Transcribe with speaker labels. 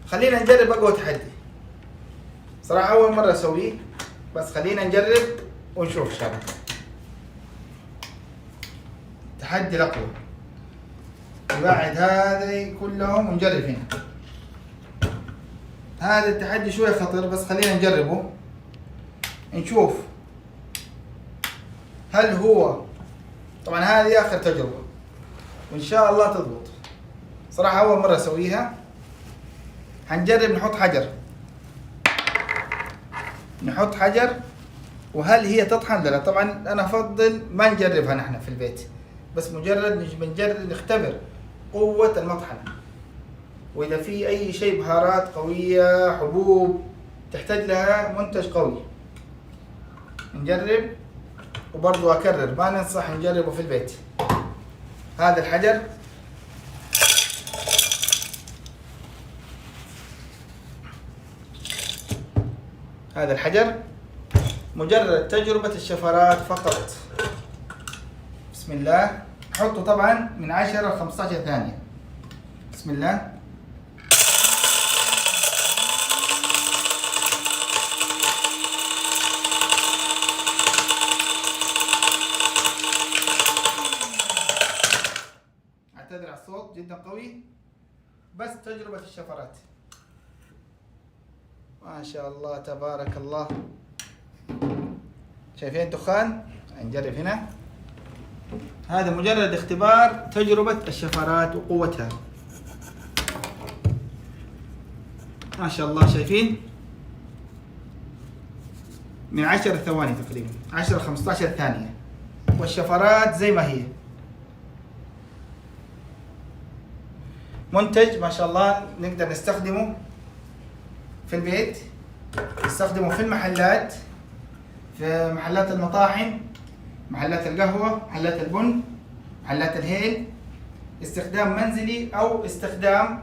Speaker 1: خلينا نجرب أقوى تحدي. صراحة أول مرة أسويه، بس خلينا نجرب ونشوف إن شاء الله. تحدي الأقوى. نبعد هذه كلهم ونجرب هنا. هذا التحدي شوي خطر، بس خلينا نجربه نشوف هل هو، طبعا هذه آخر تجربة وإن شاء الله تضبط. صراحة أول مرة أسويها. هنجرب نحط حجر وهل هي تطحن ولا لا. طبعا أنا أفضل ما نجربها نحن في البيت، بس بنجرب نختبر قوة المطحنة، وإذا في أي شيء بهارات قوية، حبوب تحتاج لها منتج قوي نجرب. وبرضو أكرر ما ننصح نجربه في البيت. هذا الحجر مجرد تجربة الشفرات فقط. بسم الله. حطه طبعا من 10 ل 15 ثانية. بسم الله. اعتذر على الصوت جدا قوي، بس تجربة الشفرات. ما شاء الله تبارك الله. شايفين الدخان؟ نجرب هنا. هذا مجرد اختبار تجربة الشفرات وقوتها. ما شاء الله شايفين؟ من 10 ثواني تقريبا، 10 ل 15 ثانية، والشفرات زي ما هي. منتج ما شاء الله نقدر نستخدمه في البيت، نستخدمه في المحلات، في محلات المطاحن، محلات القهوة، محلات البن، محلات الهيل. استخدام منزلي أو استخدام